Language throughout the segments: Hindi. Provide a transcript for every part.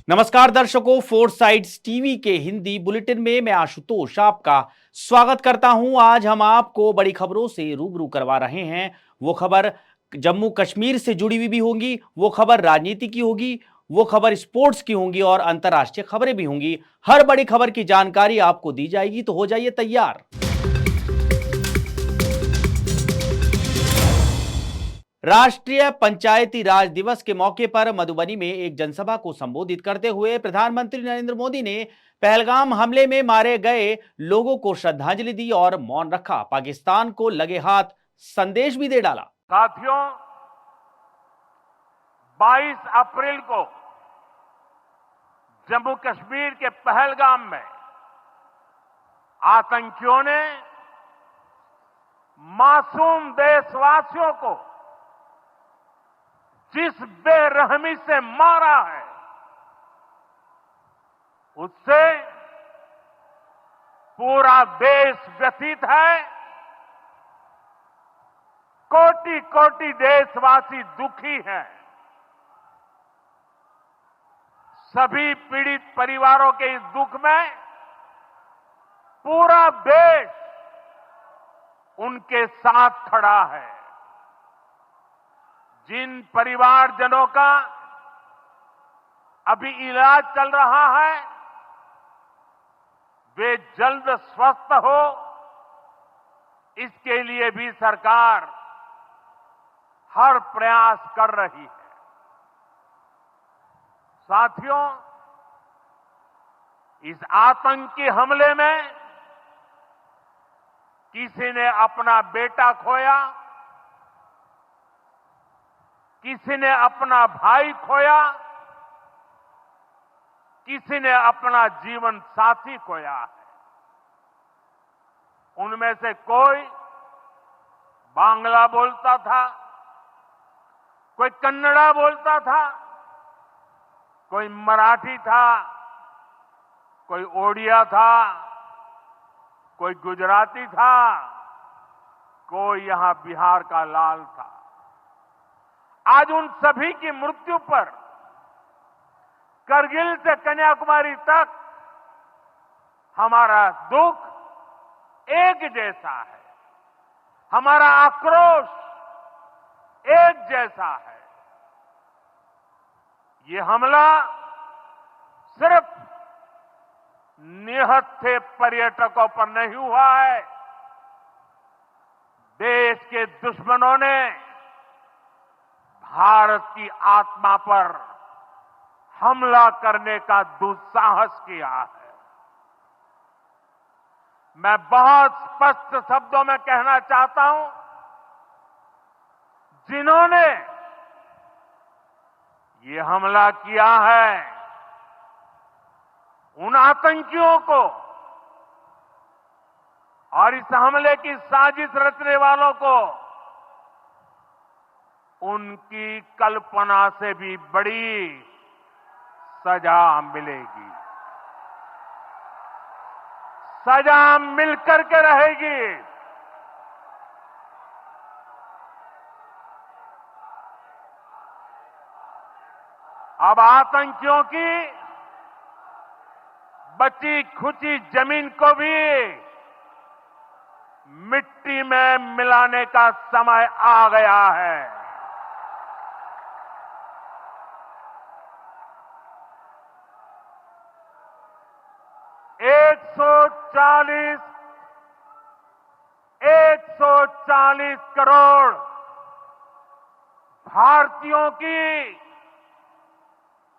नमस्कार दर्शकों, फोर साइड्स टीवी के हिंदी बुलेटिन में मैं आशुतोष आपका स्वागत करता हूं। आज हम आपको बड़ी खबरों से रूबरू करवा रहे हैं। वो खबर जम्मू कश्मीर से जुड़ी हुई भी होंगी, वो खबर राजनीति की होगी, वो खबर स्पोर्ट्स की होंगी और अंतर्राष्ट्रीय खबरें भी होंगी। हर बड़ी खबर की जानकारी आपको दी जाएगी, तो हो जाइए तैयार। राष्ट्रीय पंचायती राज दिवस के मौके पर मधुबनी में एक जनसभा को संबोधित करते हुए प्रधानमंत्री नरेंद्र मोदी ने पहलगाम हमले में मारे गए लोगों को श्रद्धांजलि दी और मौन रखा। पाकिस्तान को लगे हाथ संदेश भी दे डाला। साथियों, 22 अप्रैल को जम्मू कश्मीर के पहलगाम में आतंकियों ने मासूम देशवासियों को जिस बेरहमी से मारा है, उससे पूरा देश व्यथित है। कोटि कोटि देशवासी दुखी हैं। सभी पीड़ित परिवारों के इस दुख में पूरा देश उनके साथ खड़ा है। जिन परिवारजनों का अभी इलाज चल रहा है, वे जल्द स्वस्थ हो, इसके लिए भी सरकार हर प्रयास कर रही है। साथियों, इस आतंकी हमले में किसी ने अपना बेटा खोया, किसी ने अपना भाई खोया, किसी ने अपना जीवन साथी खोया है। उनमें से कोई बांग्ला बोलता था, कोई कन्नड़ा बोलता था, कोई मराठी था, कोई ओडिया था, कोई गुजराती था, कोई यहां बिहार का लाल था। आज उन सभी की मृत्यु पर करगिल से कन्याकुमारी तक हमारा दुख एक जैसा है, हमारा आक्रोश एक जैसा है। ये हमला सिर्फ निहत्थे पर्यटकों पर नहीं हुआ है। देश के दुश्मनों ने भारत की आत्मा पर हमला करने का दुस्साहस किया है। मैं बहुत स्पष्ट शब्दों में कहना चाहता हूं, जिन्होंने ये हमला किया है, उन आतंकियों को और इस हमले की साजिश रचने वालों को उनकी कल्पना से भी बड़ी सजा मिलेगी। सजा मिलकर के रहेगी। अब आतंकियों की बची खुची जमीन को भी मिट्टी में मिलाने का समय आ गया है। 140 करोड़ भारतीयों की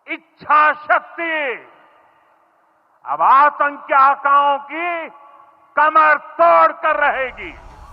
इच्छा शक्ति अब आतंकी आकाओं की कमर तोड़ कर रहेगी।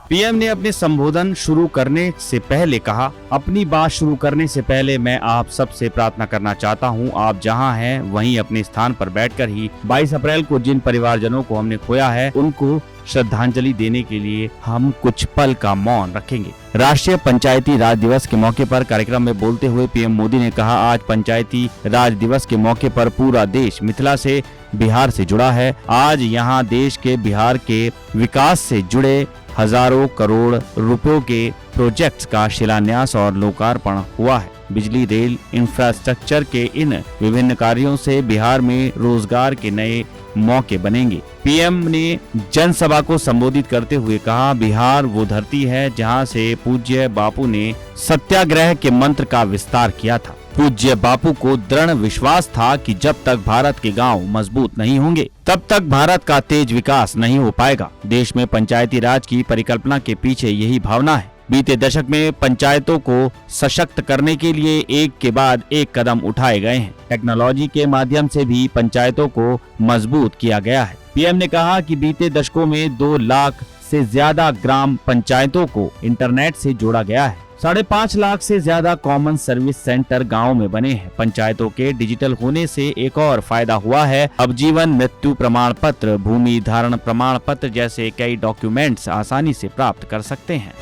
पीएम ने अपने संबोधन शुरू करने से पहले कहा, अपनी बात शुरू करने से पहले मैं आप सबसे प्रार्थना करना चाहता हूं, आप जहां हैं वहीं अपने स्थान पर बैठकर ही 22 अप्रैल को जिन परिवारजनों को हमने खोया है, उनको श्रद्धांजलि देने के लिए हम कुछ पल का मौन रखेंगे। राष्ट्रीय पंचायती राज दिवस के मौके पर कार्यक्रम में बोलते हुए पीएम मोदी ने कहा, आज पंचायती राज दिवस के मौके पर पूरा देश मिथिला से, बिहार से जुड़ा है। आज यहाँ देश के बिहार के विकास से जुड़े हजारों करोड़ रुपयों के प्रोजेक्ट्स का शिलान्यास और लोकार्पण हुआ है। बिजली, रेल इंफ्रास्ट्रक्चर के इन विभिन्न कार्यों से बिहार में रोजगार के नए मौके बनेंगे। पीएम ने जनसभा को संबोधित करते हुए कहा, बिहार वो धरती है जहां से पूज्य बापू ने सत्याग्रह के मंत्र का विस्तार किया था। पूज्य बापू को दृढ़ विश्वास था कि जब तक भारत के गांव मजबूत नहीं होंगे तब तक भारत का तेज विकास नहीं हो पाएगा। देश में पंचायती राज की परिकल्पना के पीछे यही भावना है। बीते दशक में पंचायतों को सशक्त करने के लिए एक के बाद एक कदम उठाए गए हैं। टेक्नोलॉजी के माध्यम से भी पंचायतों को मजबूत किया गया है। पीएम ने कहा कि बीते दशकों में 2 लाख से ज्यादा ग्राम पंचायतों को इंटरनेट से जोड़ा गया है। 5.5 लाख से ज्यादा कॉमन सर्विस सेंटर गाँव में बने हैं। पंचायतों के डिजिटल होने से एक और फायदा हुआ है। अब जीवन मृत्यु प्रमाण पत्र, भूमि धारण प्रमाण पत्र जैसे कई डॉक्यूमेंट्स आसानी से प्राप्त कर सकते हैं।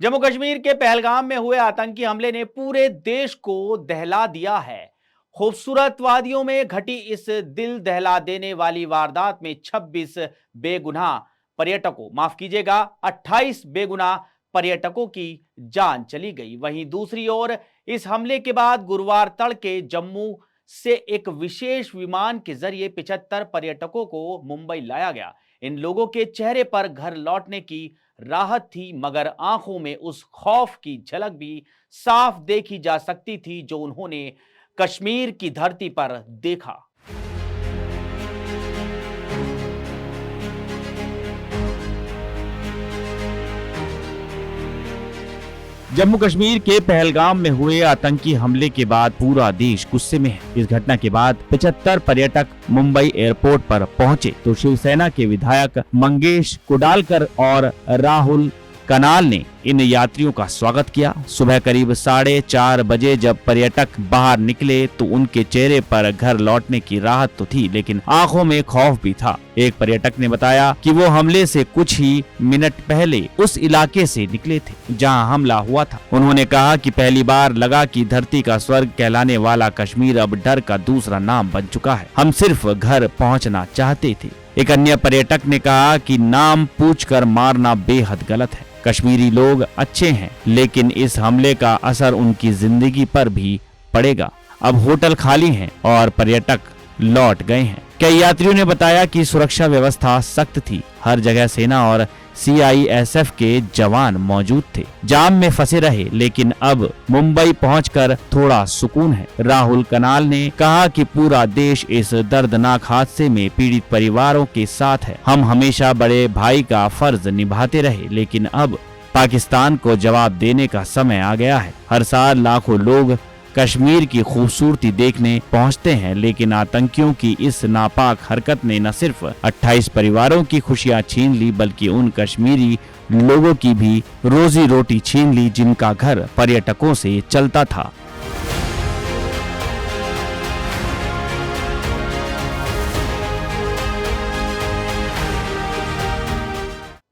जम्मू कश्मीर के पहलगाम में हुए आतंकी हमले ने पूरे देश को दहला दिया है। खूबसूरत वादियों में घटी इस दिल दहला देने वाली वारदात में 26 बेगुनाह पर्यटकों, माफ कीजिएगा 28 बेगुनाह पर्यटकों की जान चली गई। वहीं दूसरी ओर इस हमले के बाद गुरुवार तड़के जम्मू से एक विशेष विमान के जरिए 75 पर्यटकों को मुंबई लाया गया। इन लोगों के चेहरे पर घर लौटने की राहत थी, मगर आंखों में उस खौफ की झलक भी साफ देखी जा सकती थी जो उन्होंने कश्मीर की धरती पर देखा। जम्मू कश्मीर के पहलगाम में हुए आतंकी हमले के बाद पूरा देश गुस्से में है। इस घटना के बाद 75 पर्यटक मुंबई एयरपोर्ट पर पहुंचे तो शिवसेना के विधायक मंगेश कुडालकर और राहुल कनाल ने इन यात्रियों का स्वागत किया। सुबह करीब 4:30 बजे जब पर्यटक बाहर निकले तो उनके चेहरे पर घर लौटने की राहत तो थी, लेकिन आंखों में खौफ भी था। एक पर्यटक ने बताया कि वो हमले से कुछ ही मिनट पहले उस इलाके से निकले थे जहां हमला हुआ था। उन्होंने कहा कि पहली बार लगा कि धरती का स्वर्ग कहलाने वाला कश्मीर अब डर का दूसरा नाम बन चुका है। हम सिर्फ घर पहुंचना चाहते थे। एक अन्य पर्यटक ने कहा कि नाम पूछकर मारना बेहद गलत है। कश्मीरी लोग अच्छे हैं, लेकिन इस हमले का असर उनकी जिंदगी पर भी पड़ेगा। अब होटल खाली हैं और पर्यटक लौट गए हैं। कई यात्रियों ने बताया कि सुरक्षा व्यवस्था सख्त थी। हर जगह सेना और CISF के जवान मौजूद थे। जाम में फंसे रहे, लेकिन अब मुंबई पहुंचकर थोड़ा सुकून है। राहुल कनाल ने कहा कि पूरा देश इस दर्दनाक हादसे में पीड़ित परिवारों के साथ है। हम हमेशा बड़े भाई का फर्ज निभाते रहे, लेकिन अब पाकिस्तान को जवाब देने का समय आ गया है। हर साल लाखों लोग कश्मीर की खूबसूरती देखने पहुंचते हैं, लेकिन आतंकियों की इस नापाक हरकत ने न सिर्फ 28 परिवारों की खुशियां छीन ली, बल्कि उन कश्मीरी लोगों की भी रोजी रोटी छीन ली जिनका घर पर्यटकों से चलता था।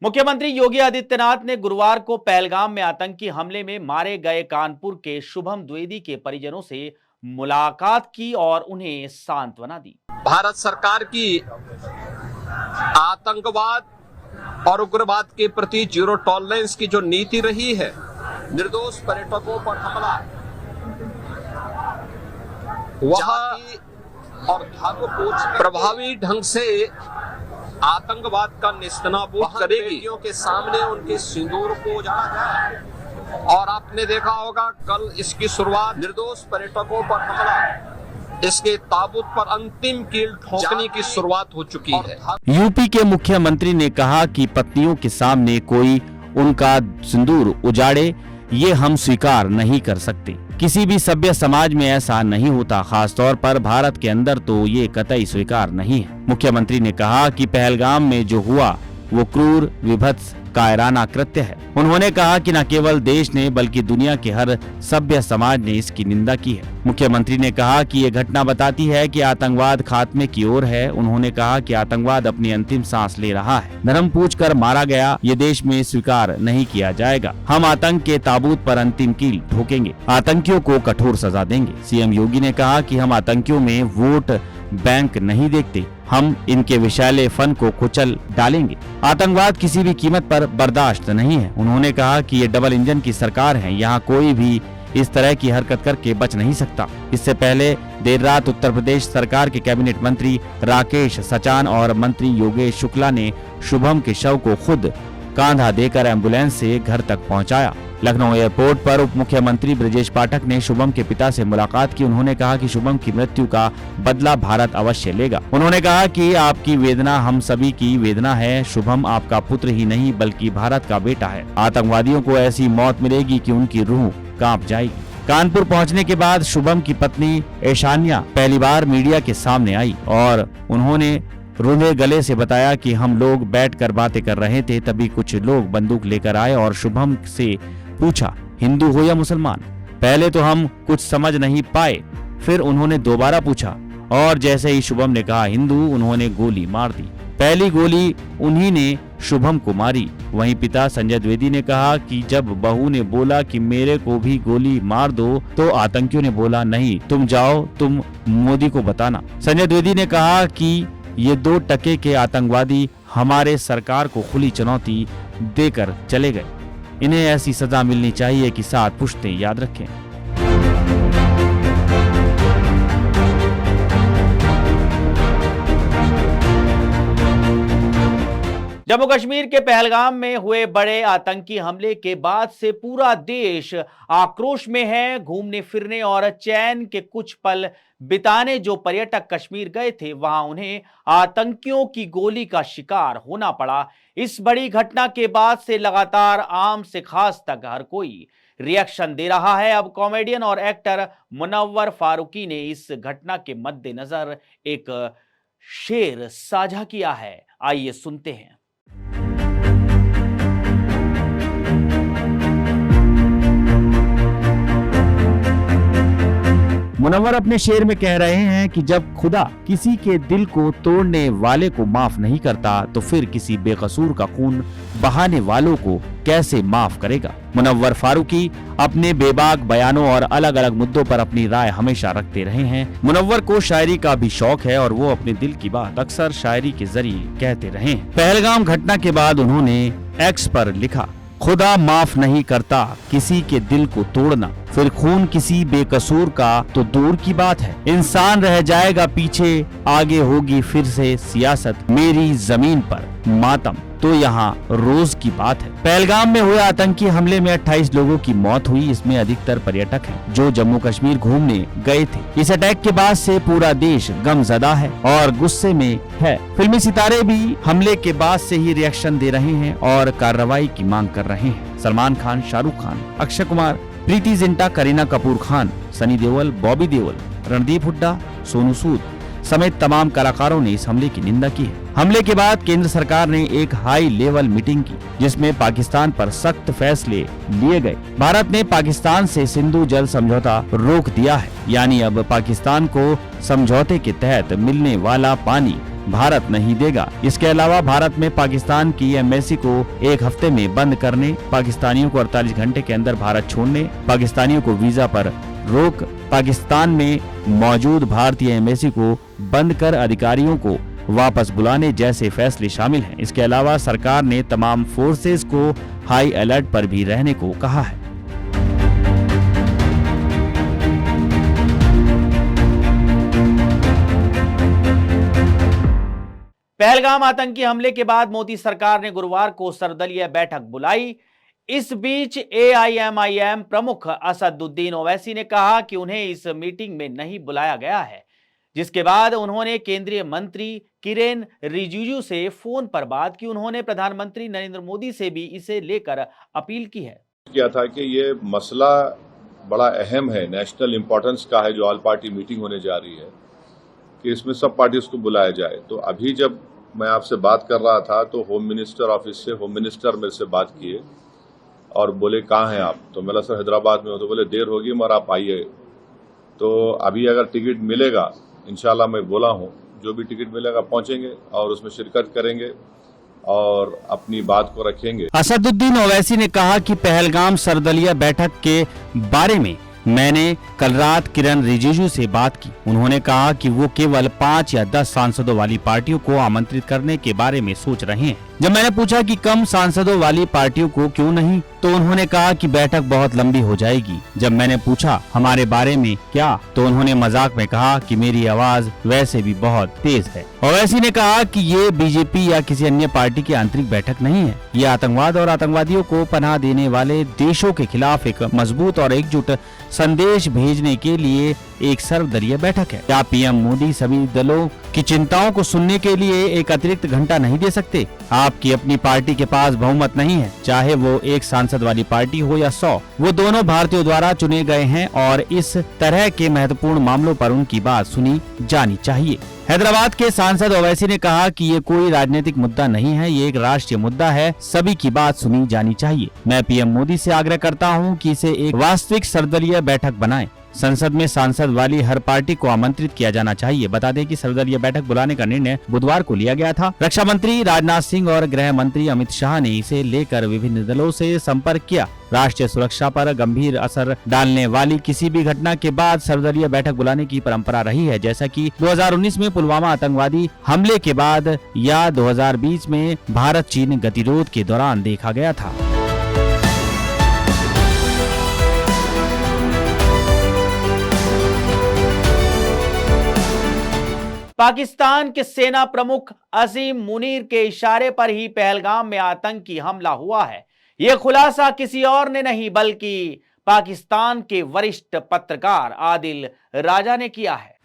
मुख्यमंत्री योगी आदित्यनाथ ने गुरुवार को पहलगाम में आतंकी हमले में मारे गए कानपुर के शुभम द्विवेदी के परिजनों से मुलाकात की और उन्हें सांत्वना दी। भारत सरकार की आतंकवाद और उग्रवाद के प्रति जीरो टॉलरेंस की जो नीति रही है, निर्दोष पर्यटकों पर हमला वह और धर्म प्रभावी ढंग से आतंकवाद का नेस्तनाबूद करेगी। के सामने उनके सिंदूर को उजाड़ा जाए। और आपने देखा होगा कल इसकी शुरुआत निर्दोष पर्यटकों पर हमला, इसके ताबूत पर अंतिम कील ठोकने की शुरुआत हो चुकी है। यूपी के मुख्यमंत्री ने कहा कि पत्नियों के सामने कोई उनका सिंदूर उजाड़े, ये हम स्वीकार नहीं कर सकते। किसी भी सभ्य समाज में ऐसा नहीं होता, खासतौर पर भारत के अंदर तो ये कतई स्वीकार नहीं है। मुख्यमंत्री ने कहा कि पहलगाम में जो हुआ वो क्रूर, विभत्स, कायराना कृत्य है। उन्होंने कहा कि न केवल देश ने बल्कि दुनिया के हर सभ्य समाज ने इसकी निंदा की है। मुख्यमंत्री ने कहा कि ये घटना बताती है कि आतंकवाद खात्मे की ओर है। उन्होंने कहा कि आतंकवाद अपनी अंतिम सांस ले रहा है। नरम पूछ कर मारा गया ये देश में स्वीकार नहीं किया जाएगा। हम आतंक के ताबूत पर अंतिम कील ठोकेंगे, आतंकियों को कठोर सजा देंगे। सीएम योगी ने कहा कि हम आतंकियों में वोट बैंक नहीं देखते, हम इनके विषैले फन को कुचल डालेंगे। आतंकवाद किसी भी कीमत पर बर्दाश्त नहीं है। उन्होंने कहा कि ये डबल इंजन की सरकार है, यहाँ कोई भी इस तरह की हरकत करके बच नहीं सकता। इससे पहले देर रात उत्तर प्रदेश सरकार के कैबिनेट मंत्री राकेश सचान और मंत्री योगेश शुक्ला ने शुभम के शव को खुद कांधा देकर एम्बुलेंस से घर तक पहुंचाया। लखनऊ एयरपोर्ट पर उप मुख्यमंत्री ब्रजेश पाठक ने शुभम के पिता से मुलाकात की। उन्होंने कहा कि शुभम की मृत्यु का बदला भारत अवश्य लेगा। उन्होंने कहा कि आपकी वेदना हम सभी की वेदना है। शुभम आपका पुत्र ही नहीं बल्कि भारत का बेटा है। आतंकवादियों को ऐसी मौत मिलेगी कि उनकी रूह कांप जाएगी। कानपुर पहुंचने के बाद शुभम की पत्नी ऐशानिया पहली बार मीडिया के सामने आई और उन्होंने रुंधे गले से बताया कि हम लोग बैठकर बातें कर रहे थे, तभी कुछ लोग बंदूक लेकर आए और शुभम से पूछा हिंदू हो या मुसलमान। पहले तो हम कुछ समझ नहीं पाए, फिर उन्होंने दोबारा पूछा और जैसे ही शुभम ने कहा हिंदू, उन्होंने गोली मार दी। पहली गोली उन्हीं ने शुभम को मारी। वहीं पिता संजय द्विवेदी ने कहा कि जब बहू ने बोला कि मेरे को भी गोली मार दो तो आतंकियों ने बोला नहीं, तुम जाओ, तुम मोदी को बताना। संजय द्विवेदी ने कहा कि ये 2 टके के आतंकवादी हमारे सरकार को खुली चुनौती देकर चले गए। इन्हें ऐसी सजा मिलनी चाहिए कि 7 पुश्तें याद रखें। जम्मू कश्मीर के पहलगाम में हुए बड़े आतंकी हमले के बाद से पूरा देश आक्रोश में है। घूमने फिरने और चैन के कुछ पल बिताने जो पर्यटक कश्मीर गए थे, वहां उन्हें आतंकियों की गोली का शिकार होना पड़ा। इस बड़ी घटना के बाद से लगातार आम से खास तक हर कोई रिएक्शन दे रहा है। अब कॉमेडियन और एक्टर मुनव्वर फारूकी ने इस घटना के मद्देनजर एक शेर साझा किया है। आइए सुनते हैं। मुनव्वर अपने शेर में कह रहे हैं कि जब खुदा किसी के दिल को तोड़ने वाले को माफ नहीं करता तो फिर किसी बेकसूर का खून बहाने वालों को कैसे माफ करेगा। मुनव्वर फारूकी अपने बेबाक बयानों और अलग अलग मुद्दों पर अपनी राय हमेशा रखते रहे हैं। मुनव्वर को शायरी का भी शौक है और वो अपने दिल की बात अक्सर शायरी के जरिए कहते रहे हैं। पहलगाम घटना के बाद उन्होंने एक्स पर लिखा, खुदा माफ नहीं करता किसी के दिल को तोड़ना, फिर खून किसी बेकसूर का तो दूर की बात है। इंसान रह जाएगा पीछे, आगे होगी फिर से सियासत, मेरी जमीन पर मातम तो यहाँ रोज की बात है। पहलगाम में हुए आतंकी हमले में 28 लोगों की मौत हुई। इसमें अधिकतर पर्यटक हैं जो जम्मू कश्मीर घूमने गए थे। इस अटैक के बाद से पूरा देश गमजदा है और गुस्से में है। फिल्मी सितारे भी हमले के बाद से ही रिएक्शन दे रहे हैं और कार्रवाई की मांग कर रहे हैं। सलमान खान, शाहरुख खान, अक्षय कुमार, प्रीति जिंटा, करीना कपूर खान, सनी देओल, बॉबी देओल, रणदीप हुड्डा, सोनू सूद समेत तमाम कलाकारों ने इस हमले की निंदा की है। हमले के बाद केंद्र सरकार ने एक हाई लेवल मीटिंग की जिसमें पाकिस्तान पर सख्त फैसले लिए गए। भारत ने पाकिस्तान से सिंधु जल समझौता रोक दिया है, यानी अब पाकिस्तान को समझौते के तहत मिलने वाला पानी भारत नहीं देगा। इसके अलावा भारत में पाकिस्तान की एम्बेसी को 1 हफ्ते में बंद करने, पाकिस्तानियों को 48 घंटे के अंदर भारत छोड़ने, पाकिस्तानियों को वीजा पर रोक, पाकिस्तान में मौजूद भारतीय एम्बेसी को बंद कर अधिकारियों को वापस बुलाने जैसे फैसले शामिल हैं। इसके अलावा सरकार ने तमाम फोर्सेस को हाई अलर्ट पर भी रहने को कहा है। पहलगाम आतंकी हमले के बाद मोदी सरकार ने गुरुवार को सर्वदलीय बैठक बुलाई। इस बीच एआईएमआईएम प्रमुख असदुद्दीन ओवैसी ने कहा कि उन्हें इस मीटिंग में नहीं बुलाया गया है, जिसके बाद उन्होंने केंद्रीय मंत्री किरेन रिजिजू से फोन पर बात की। उन्होंने प्रधानमंत्री नरेंद्र मोदी से भी इसे लेकर अपील की है। किया था कि ये मसला बड़ा अहम है, नेशनल इंपॉर्टेंस का है, जो ऑल पार्टी मीटिंग होने जा रही है, कि इसमें सब पार्टीज को बुलाया जाए। तो अभी जब मैं आपसे बात कर रहा था तो होम मिनिस्टर ऑफिस से होम मिनिस्टर मेरे से बात किए और बोले कहाँ हैं आप? तो मैंने सर हैदराबाद में हो। तो बोले देर होगी मगर आप आइए। तो अभी अगर टिकट मिलेगा, इंशाल्लाह मैं बोला हूँ, जो भी टिकट मिलेगा पहुंचेंगे और उसमें शिरकत करेंगे और अपनी बात को रखेंगे। असदुद्दीन ओवैसी ने कहा कि पहलगाम सर्वदलीय बैठक के बारे में मैंने कल रात किरण रिजिजू से बात की। उन्होंने कहा कि वो केवल 5 या 10 सांसदों वाली पार्टियों को आमंत्रित करने के बारे में सोच रहे हैं। जब मैंने पूछा कि कम सांसदों वाली पार्टियों को क्यों नहीं, तो उन्होंने कहा कि बैठक बहुत लंबी हो जाएगी। जब मैंने पूछा हमारे बारे में क्या, तो उन्होंने मजाक में कहा कि मेरी आवाज वैसे भी बहुत तेज है। ओवैसी ने कहा कि ये बीजेपी या किसी अन्य पार्टी की आंतरिक बैठक नहीं है, ये आतंकवाद और आतंकवादियों को पनाह देने वाले देशों के खिलाफ एक मजबूत और एकजुट संदेश भेजने के लिए एक सर्वदलीय बैठक है। क्या पीएम मोदी सभी दलों की चिंताओं को सुनने के लिए एक अतिरिक्त घंटा नहीं दे सकते? आपकी अपनी पार्टी के पास बहुमत नहीं है, चाहे वो एक सांसद वाली पार्टी हो या 100, वो दोनों भारतीयों द्वारा चुने गए हैं और इस तरह के महत्वपूर्ण मामलों पर उनकी बात सुनी जानी चाहिए। हैदराबाद के सांसद ओवैसी ने कहा कि ये कोई राजनीतिक मुद्दा नहीं है, ये एक राष्ट्रीय मुद्दा है, सभी की बात सुनी जानी चाहिए। मैं पीएम मोदी से आग्रह करता हूं कि इसे एक वास्तविक सर्वदलीय बैठक बनाएं। संसद में सांसद वाली हर पार्टी को आमंत्रित किया जाना चाहिए। बता दें कि सर्वदलीय बैठक बुलाने का निर्णय बुधवार को लिया गया था। रक्षा मंत्री राजनाथ सिंह और गृह मंत्री अमित शाह ने इसे लेकर विभिन्न दलों से संपर्क किया। राष्ट्रीय सुरक्षा पर गंभीर असर डालने वाली किसी भी घटना के बाद सर्वदलीय बैठक बुलाने की परंपरा रही है, जैसा कि 2019 में पुलवामा आतंकवादी हमले के बाद या 2020 में भारत चीन गतिरोध के दौरान देखा गया था। पाकिस्तान के सेना प्रमुख असीम मुनीर के इशारे पर ही पहलगाम में आतंकी हमला हुआ है। यह खुलासा किसी और ने नहीं बल्कि पाकिस्तान के वरिष्ठ पत्रकार आदिल राजा ने किया है।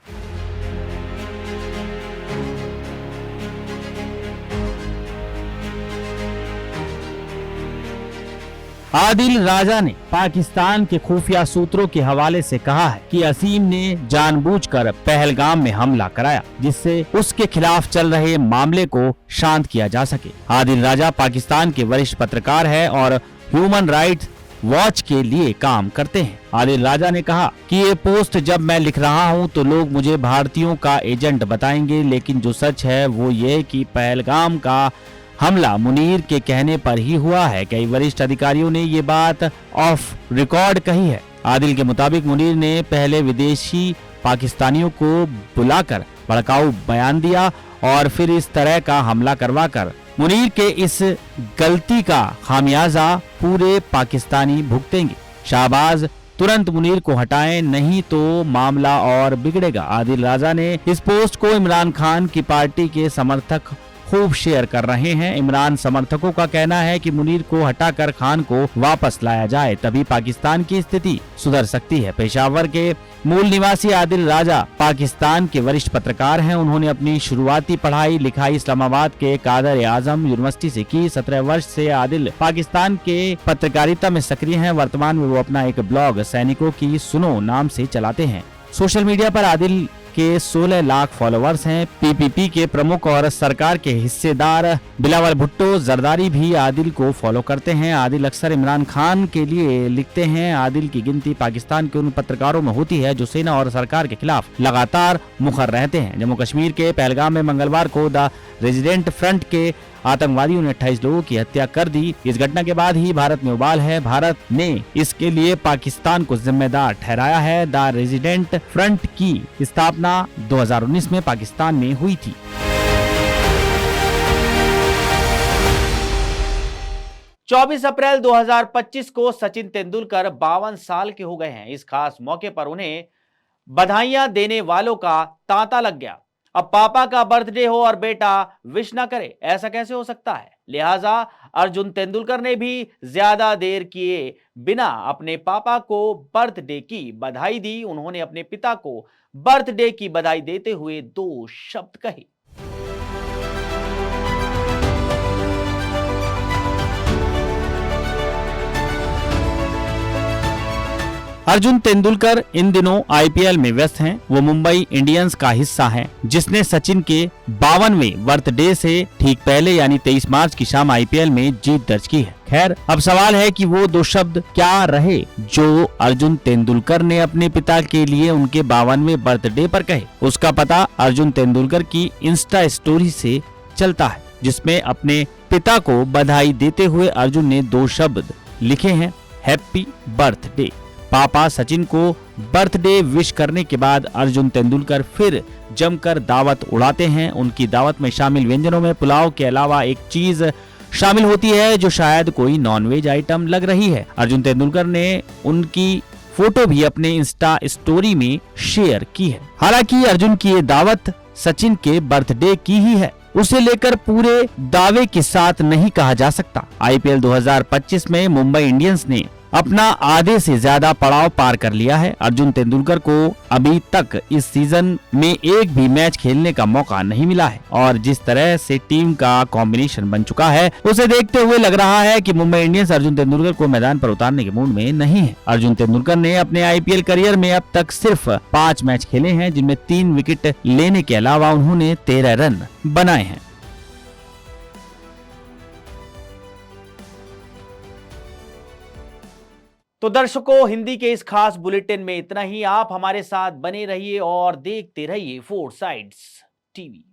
आदिल राजा ने पाकिस्तान के खुफिया सूत्रों के हवाले से कहा है कि असीम ने जानबूझकर पहलगाम में हमला कराया, जिससे उसके खिलाफ चल रहे मामले को शांत किया जा सके। आदिल राजा पाकिस्तान के वरिष्ठ पत्रकार है और ह्यूमन राइट्स वॉच के लिए काम करते हैं। आदिल राजा ने कहा कि ये पोस्ट जब मैं लिख रहा हूँ तो लोग मुझे भारतीयों का एजेंट बताएंगे, लेकिन जो सच है वो ये कि पहलगाम का हमला मुनीर के कहने पर ही हुआ है। कई वरिष्ठ अधिकारियों ने ये बात ऑफ रिकॉर्ड कही है। आदिल के मुताबिक मुनीर ने पहले विदेशी पाकिस्तानियों को बुलाकर भड़काऊ बयान दिया और फिर इस तरह का हमला करवाकर मुनीर के इस गलती का खामियाजा पूरे पाकिस्तानी भुगतेंगे। शाहबाज तुरंत मुनीर को हटाएं, नहीं तो मामला और बिगड़ेगा। आदिल राजा ने इस पोस्ट को इमरान खान की पार्टी के समर्थक खूब शेयर कर रहे हैं। इमरान समर्थकों का कहना है कि मुनीर को हटाकर खान को वापस लाया जाए, तभी पाकिस्तान की स्थिति सुधर सकती है। पेशावर के मूल निवासी आदिल राजा पाकिस्तान के वरिष्ठ पत्रकार हैं। उन्होंने अपनी शुरुआती पढ़ाई लिखाई इस्लामाबाद के कादर आजम यूनिवर्सिटी से की। 17 वर्ष से आदिल पाकिस्तान के पत्रकारिता में सक्रिय हैं। वर्तमान में वो अपना एक ब्लॉग सैनिकों की सुनो नाम से चलाते हैं। सोशल मीडिया पर आदिल के 16 लाख फॉलोअर्स हैं। पीपीपी के प्रमुख और सरकार के हिस्सेदार बिलावल भुट्टो जरदारी भी आदिल को फॉलो करते हैं। आदिल अक्सर इमरान खान के लिए लिखते हैं। आदिल की गिनती पाकिस्तान के उन पत्रकारों में होती है जो सेना और सरकार के खिलाफ लगातार मुखर रहते हैं। जम्मू कश्मीर के पहलगाम में मंगलवार को द रेजिडेंट फ्रंट के आतंकवादियों ने 28 लोगों की हत्या कर दी। इस घटना के बाद ही भारत में उबाल है। भारत ने इसके लिए पाकिस्तान को जिम्मेदार ठहराया है। द रेजिडेंट फ्रंट की स्थापना 2019 में पाकिस्तान में हुई थी। चौबीस अप्रैल 2025 को सचिन तेंदुलकर 52 साल के हो गए हैं। इस खास मौके पर उन्हें बधाइयां देने वालों का तांता लग गया। अब पापा का बर्थडे हो और बेटा विश ना करे, ऐसा कैसे हो सकता है? लिहाजा अर्जुन तेंदुलकर ने भी ज्यादा देर किए बिना अपने पापा को बर्थडे की बधाई दी। उन्होंने अपने पिता को बर्थडे की बधाई देते हुए 2 शब्द कहे। अर्जुन तेंदुलकर इन दिनों आईपीएल में व्यस्त हैं। वो मुंबई इंडियंस का हिस्सा हैं, जिसने सचिन के 52वें बर्थडे से ठीक पहले यानी 23 मार्च की शाम आईपीएल में जीत दर्ज की है। खैर, अब सवाल है कि वो 2 शब्द क्या रहे जो अर्जुन तेंदुलकर ने अपने पिता के लिए उनके 52वें बर्थडे पर कहे। उसका पता अर्जुन तेंदुलकर की इंस्टा स्टोरी से चलता है, जिसमें अपने पिता को बधाई देते हुए अर्जुन ने 2 शब्द लिखे हैं, हैप्पी बर्थडे। पापा सचिन को बर्थडे विश करने के बाद अर्जुन तेंदुलकर फिर जमकर दावत उड़ाते हैं। उनकी दावत में शामिल व्यंजनों में पुलाव के अलावा एक चीज शामिल होती है जो शायद कोई नॉनवेज आइटम लग रही है। अर्जुन तेंदुलकर ने उनकी फोटो भी अपने इंस्टा स्टोरी में शेयर की है। हालांकि अर्जुन की ये दावत सचिन के बर्थडे की ही है, उसे लेकर पूरे दावे के साथ नहीं कहा जा सकता। आईपीएल 2025 में मुंबई इंडियंस ने अपना आधे से ज्यादा पड़ाव पार कर लिया है। अर्जुन तेंदुलकर को अभी तक इस सीजन में एक भी मैच खेलने का मौका नहीं मिला है और जिस तरह से टीम का कॉम्बिनेशन बन चुका है, उसे देखते हुए लग रहा है कि मुंबई इंडियंस अर्जुन तेंदुलकर को मैदान पर उतारने के मूड में नहीं है। अर्जुन तेंदुलकर ने अपने आईपीएल करियर में अब तक सिर्फ 5 मैच खेले हैं, जिनमें 3 विकेट लेने के अलावा उन्होंने 13 रन बनाए हैं। तो दर्शकों, हिंदी के इस खास बुलेटिन में इतना ही। आप हमारे साथ बने रहिए और देखते रहिए 4 साइड्स टीवी।